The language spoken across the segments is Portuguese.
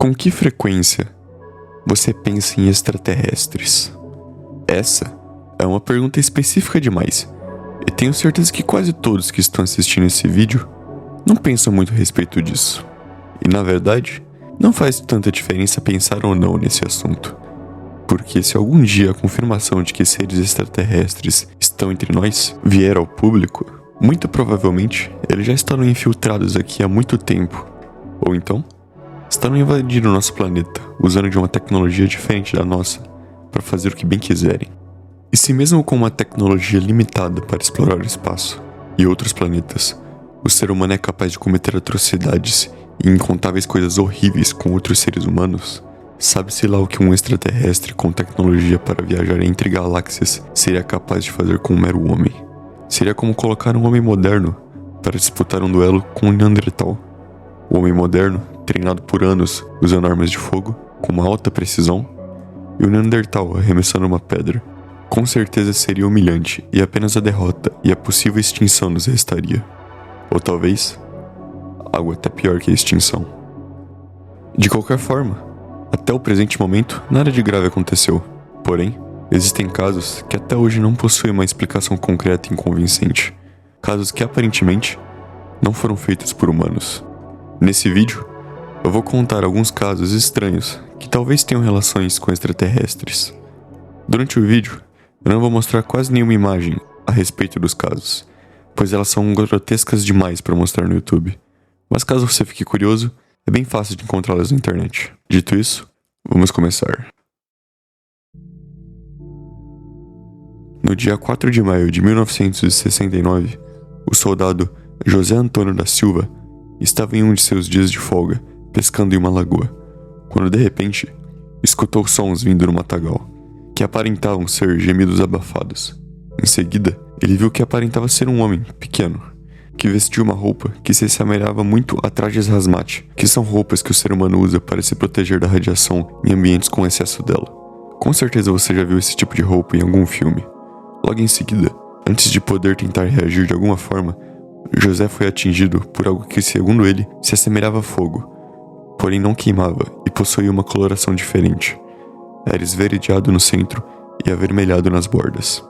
Com que frequência você pensa em extraterrestres? Essa é uma pergunta específica demais, e tenho certeza que quase todos que estão assistindo esse vídeo não pensam muito a respeito disso. E na verdade, não faz tanta diferença pensar ou não nesse assunto, porque se algum dia a confirmação de que seres extraterrestres estão entre nós vier ao público, muito provavelmente eles já estarão infiltrados aqui há muito tempo, ou então estarão invadindo o nosso planeta, usando de uma tecnologia diferente da nossa, para fazer o que bem quiserem. E se mesmo com uma tecnologia limitada para explorar o espaço e outros planetas, o ser humano é capaz de cometer atrocidades e incontáveis coisas horríveis com outros seres humanos, sabe-se lá o que um extraterrestre com tecnologia para viajar entre galáxias seria capaz de fazer com um mero homem. Seria como colocar um homem moderno para disputar um duelo com um Neandertal. O homem moderno, treinado por anos usando armas de fogo com uma alta precisão, e o Neandertal arremessando uma pedra. Com certeza seria humilhante e apenas a derrota e a possível extinção nos restaria. Ou talvez algo até pior que a extinção. De qualquer forma, até o presente momento nada de grave aconteceu. Porém, existem casos que até hoje não possuem uma explicação concreta e convincente. Casos que aparentemente não foram feitos por humanos. Nesse vídeo, eu vou contar alguns casos estranhos que talvez tenham relações com extraterrestres. Durante o vídeo, eu não vou mostrar quase nenhuma imagem a respeito dos casos, pois elas são grotescas demais para mostrar no YouTube. Mas caso você fique curioso, é bem fácil de encontrá-las na internet. Dito isso, vamos começar. No dia 4 de maio de 1969, o soldado José Antônio da Silva estava em um de seus dias de folga, pescando em uma lagoa, quando de repente, escutou sons vindo no matagal, que aparentavam ser gemidos abafados. Em seguida, ele viu que aparentava ser um homem pequeno, que vestia uma roupa que se assemelhava muito a trajes hazmat, que são roupas que o ser humano usa para se proteger da radiação em ambientes com excesso dela. Com certeza você já viu esse tipo de roupa em algum filme. Logo em seguida, antes de poder tentar reagir de alguma forma, José foi atingido por algo que, segundo ele, se assemelhava a fogo, porém não queimava e possuía uma coloração diferente. Era esverdeado no centro e avermelhado nas bordas.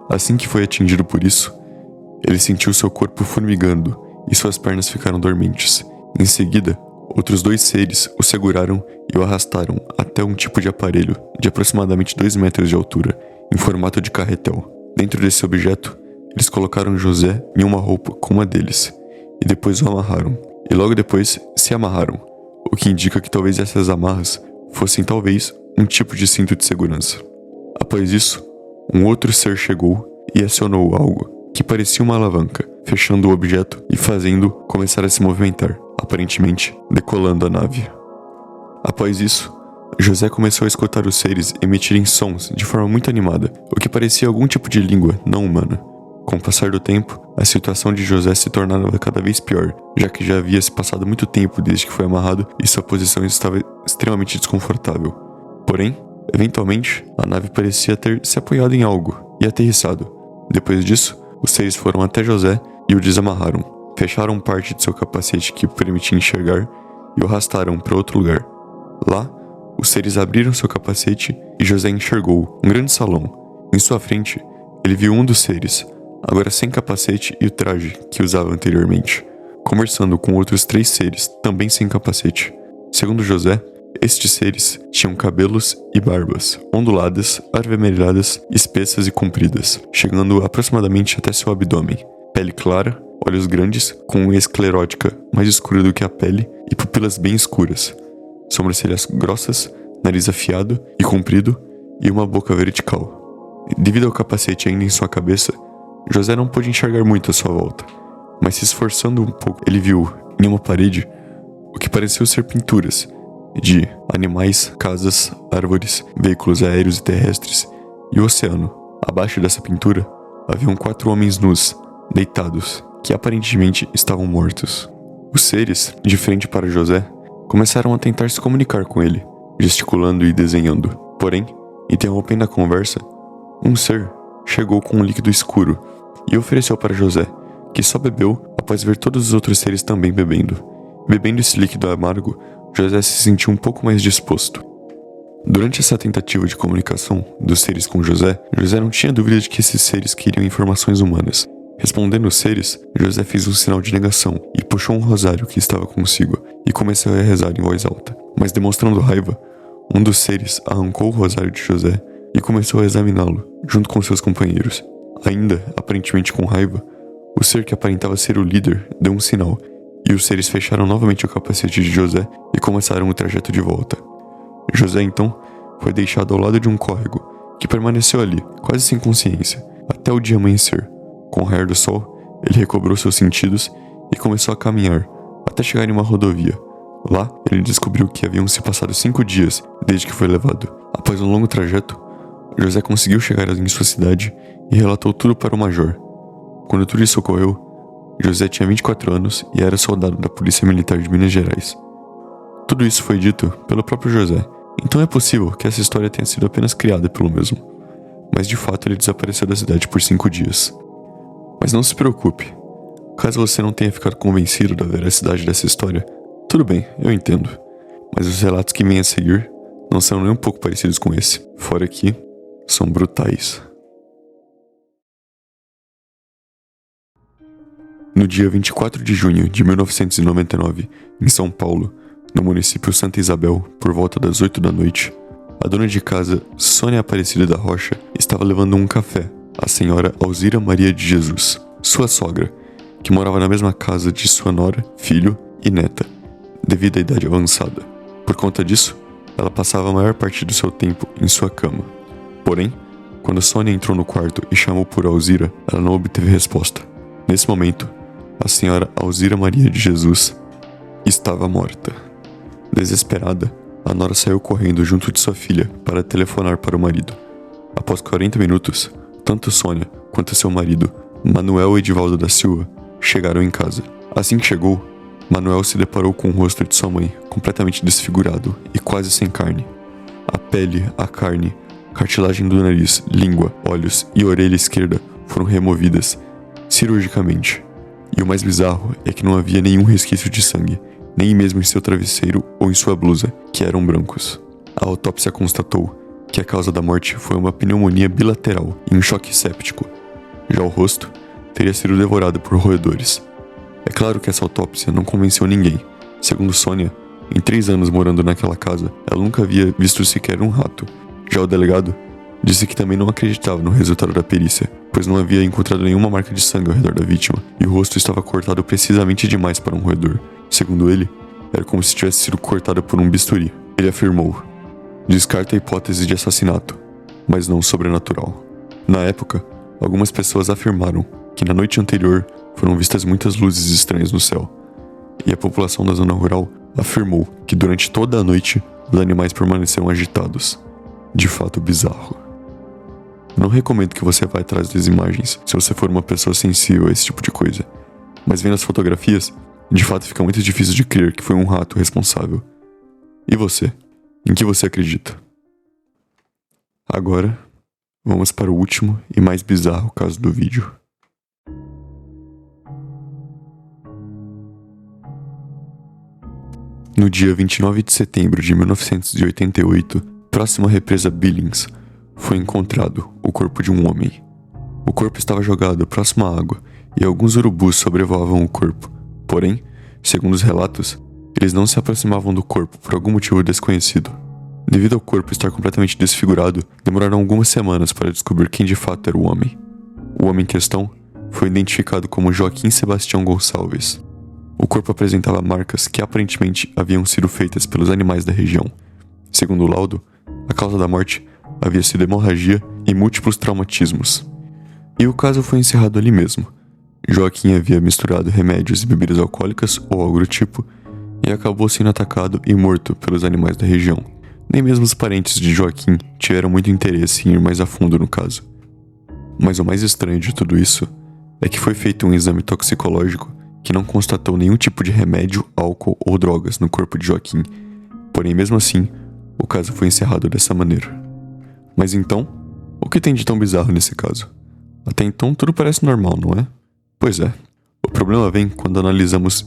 Assim que foi atingido por isso, ele sentiu seu corpo formigando e suas pernas ficaram dormentes. Em seguida, outros dois seres o seguraram e o arrastaram até um tipo de aparelho de aproximadamente 2 metros de altura, em formato de carretel. Dentro desse objeto, eles colocaram José em uma roupa como a deles, e depois o amarraram. E logo depois se amarraram, o que indica que talvez essas amarras fossem talvez um tipo de cinto de segurança. Após isso, um outro ser chegou e acionou algo que parecia uma alavanca, fechando o objeto e fazendo começar a se movimentar, aparentemente decolando a nave. Após isso, José começou a escutar os seres emitirem sons de forma muito animada, o que parecia algum tipo de língua não humana. Com o passar do tempo, a situação de José se tornava cada vez pior, já que já havia se passado muito tempo desde que foi amarrado e sua posição estava extremamente desconfortável. Porém, eventualmente, a nave parecia ter se apoiado em algo e aterrissado. Depois disso, os seres foram até José e o desamarraram, fecharam parte de seu capacete que o permitia enxergar e o arrastaram para outro lugar. Lá, os seres abriram seu capacete e José enxergou um grande salão. Em sua frente, ele viu um dos seres, agora sem capacete e o traje que usava anteriormente, conversando com outros 3 seres, também sem capacete. Segundo José, estes seres tinham cabelos e barbas, onduladas, avermelhadas, espessas e compridas, chegando aproximadamente até seu abdômen. Pele clara, olhos grandes, com uma esclerótica mais escura do que a pele e pupilas bem escuras, sobrancelhas grossas, nariz afiado e comprido e uma boca vertical. Devido ao capacete ainda em sua cabeça, José não pôde enxergar muito à sua volta, mas se esforçando um pouco, ele viu, em uma parede, o que pareceu ser pinturas de animais, casas, árvores, veículos aéreos e terrestres e o oceano. Abaixo dessa pintura, haviam 4 homens nus, deitados, que aparentemente estavam mortos. Os seres, de frente para José, começaram a tentar se comunicar com ele, gesticulando e desenhando. Porém, interrompendo a conversa, um ser chegou com um líquido escuro e ofereceu para José, que só bebeu após ver todos os outros seres também bebendo. Bebendo esse líquido amargo, José se sentiu um pouco mais disposto. Durante essa tentativa de comunicação dos seres com José, José não tinha dúvida de que esses seres queriam informações humanas. Respondendo os seres, José fez um sinal de negação e puxou um rosário que estava consigo e começou a rezar em voz alta. Mas demonstrando raiva, um dos seres arrancou o rosário de José e começou a examiná-lo, junto com seus companheiros. Ainda, aparentemente com raiva, o ser que aparentava ser o líder deu um sinal, e os seres fecharam novamente o capacete de José e começaram o trajeto de volta. José, então, foi deixado ao lado de um córrego, que permaneceu ali, quase sem consciência, até o dia amanhecer. Com o raio do sol, ele recobrou seus sentidos e começou a caminhar, até chegar em uma rodovia. Lá, ele descobriu que haviam se passado 5 dias desde que foi levado. Após um longo trajeto, José conseguiu chegar em sua cidade e relatou tudo para o major. Quando tudo isso ocorreu, José tinha 24 anos e era soldado da Polícia Militar de Minas Gerais. Tudo isso foi dito pelo próprio José, então é possível que essa história tenha sido apenas criada pelo mesmo. Mas de fato ele desapareceu da cidade por 5 dias. Mas não se preocupe, caso você não tenha ficado convencido da veracidade dessa história, tudo bem, eu entendo. Mas os relatos que vêm a seguir não são nem um pouco parecidos com esse, fora que são brutais. No dia 24 de junho de 1999, em São Paulo, no município Santa Isabel, por volta das 8 da noite, a dona de casa, Sônia Aparecida da Rocha, estava levando um café à senhora Alzira Maria de Jesus, sua sogra, que morava na mesma casa de sua nora, filho e neta, devido à idade avançada. Por conta disso, ela passava a maior parte do seu tempo em sua cama. Porém, quando Sônia entrou no quarto e chamou por Alzira, ela não obteve resposta. Nesse momento, a senhora Alzira Maria de Jesus estava morta. Desesperada, a nora saiu correndo junto de sua filha para telefonar para o marido. Após 40 minutos, tanto Sônia quanto seu marido, Manuel Edivaldo da Silva, chegaram em casa. Assim que chegou, Manuel se deparou com o rosto de sua mãe completamente desfigurado e quase sem carne. A pele, a carne, cartilagem do nariz, língua, olhos e orelha esquerda foram removidas cirurgicamente. E o mais bizarro é que não havia nenhum resquício de sangue, nem mesmo em seu travesseiro ou em sua blusa, que eram brancos. A autópsia constatou que a causa da morte foi uma pneumonia bilateral e um choque séptico. Já o rosto teria sido devorado por roedores. É claro que essa autópsia não convenceu ninguém. Segundo Sônia, em 3 anos morando naquela casa, ela nunca havia visto sequer um rato. Já o delegado disse que também não acreditava no resultado da perícia, pois não havia encontrado nenhuma marca de sangue ao redor da vítima, e o rosto estava cortado precisamente demais para um roedor. Segundo ele, era como se tivesse sido cortado por um bisturi. Ele afirmou: descarta a hipótese de assassinato, mas não sobrenatural. Na época, algumas pessoas afirmaram que na noite anterior foram vistas muitas luzes estranhas no céu, e a população da zona rural afirmou que durante toda a noite os animais permaneceram agitados. De fato bizarro. Não recomendo que você vá atrás das imagens se você for uma pessoa sensível a esse tipo de coisa, mas vendo as fotografias, de fato fica muito difícil de crer que foi um rato responsável. E você? Em que você acredita? Agora, vamos para o último e mais bizarro caso do vídeo. No dia 29 de setembro de 1988, próximo à represa Billings, foi encontrado o corpo de um homem. O corpo estava jogado próximo à água e alguns urubus sobrevoavam o corpo. Porém, segundo os relatos, eles não se aproximavam do corpo por algum motivo desconhecido. Devido ao corpo estar completamente desfigurado, demoraram algumas semanas para descobrir quem de fato era o homem. O homem em questão foi identificado como Joaquim Sebastião Gonçalves. O corpo apresentava marcas que aparentemente haviam sido feitas pelos animais da região. Segundo o laudo, a causa da morte havia sido hemorragia e múltiplos traumatismos. E o caso foi encerrado ali mesmo. Joaquim havia misturado remédios e bebidas alcoólicas ou algo do tipo e acabou sendo atacado e morto pelos animais da região. Nem mesmo os parentes de Joaquim tiveram muito interesse em ir mais a fundo no caso. Mas o mais estranho de tudo isso é que foi feito um exame toxicológico que não constatou nenhum tipo de remédio, álcool ou drogas no corpo de Joaquim. Porém, mesmo assim, o caso foi encerrado dessa maneira. Mas então, o que tem de tão bizarro nesse caso? Até então tudo parece normal, não é? Pois é. O problema vem quando analisamos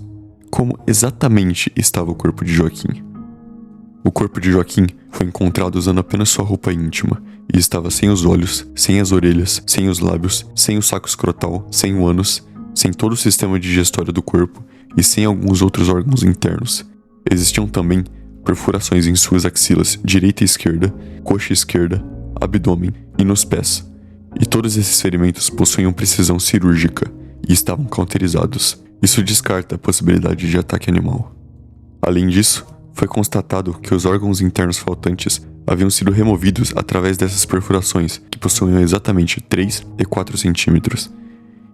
como exatamente estava o corpo de Joaquim. O corpo de Joaquim foi encontrado usando apenas sua roupa íntima e estava sem os olhos, sem as orelhas, sem os lábios, sem o saco escrotal, sem o ânus, sem todo o sistema digestório do corpo e sem alguns outros órgãos internos. Existiam também perfurações em suas axilas direita e esquerda, coxa esquerda, abdômen e nos pés. E todos esses ferimentos possuíam precisão cirúrgica e estavam cauterizados. Isso descarta a possibilidade de ataque animal. Além disso, foi constatado que os órgãos internos faltantes haviam sido removidos através dessas perfurações, que possuíam exatamente 3 e 4 centímetros.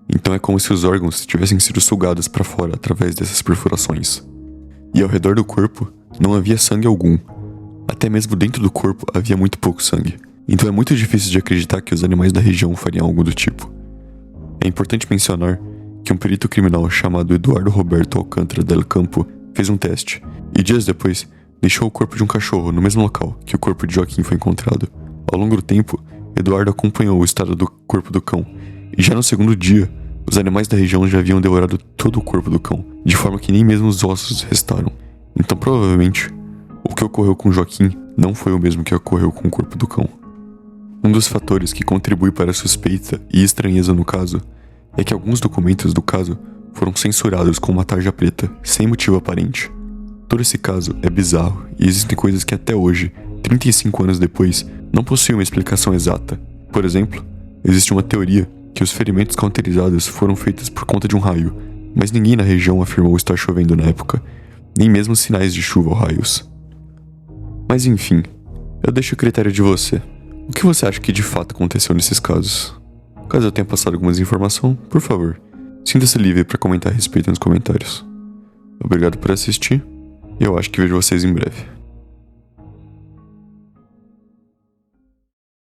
Então é como se os órgãos tivessem sido sugados para fora através dessas perfurações. E ao redor do corpo não havia sangue algum. Até mesmo dentro do corpo havia muito pouco sangue. Então é muito difícil de acreditar que os animais da região fariam algo do tipo. É importante mencionar que um perito criminal chamado Eduardo Roberto Alcântara del Campo fez um teste e dias depois deixou o corpo de um cachorro no mesmo local que o corpo de Joaquim foi encontrado. Ao longo do tempo, Eduardo acompanhou o estado do corpo do cão e já no segundo dia, os animais da região já haviam devorado todo o corpo do cão, de forma que nem mesmo os ossos restaram. Então provavelmente, o que ocorreu com Joaquim não foi o mesmo que ocorreu com o corpo do cão. Um dos fatores que contribui para a suspeita e estranheza no caso é que alguns documentos do caso foram censurados com uma tarja preta, sem motivo aparente. Todo esse caso é bizarro e existem coisas que até hoje, 35 anos depois, não possuem uma explicação exata. Por exemplo, existe uma teoria que os ferimentos cauterizados foram feitos por conta de um raio, mas ninguém na região afirmou estar chovendo na época, nem mesmo sinais de chuva ou raios. Mas enfim, eu deixo o critério de você. O que você acha que de fato aconteceu nesses casos? Caso eu tenha passado alguma informação, por favor, sinta-se livre para comentar a respeito nos comentários. Obrigado por assistir e eu acho que vejo vocês em breve.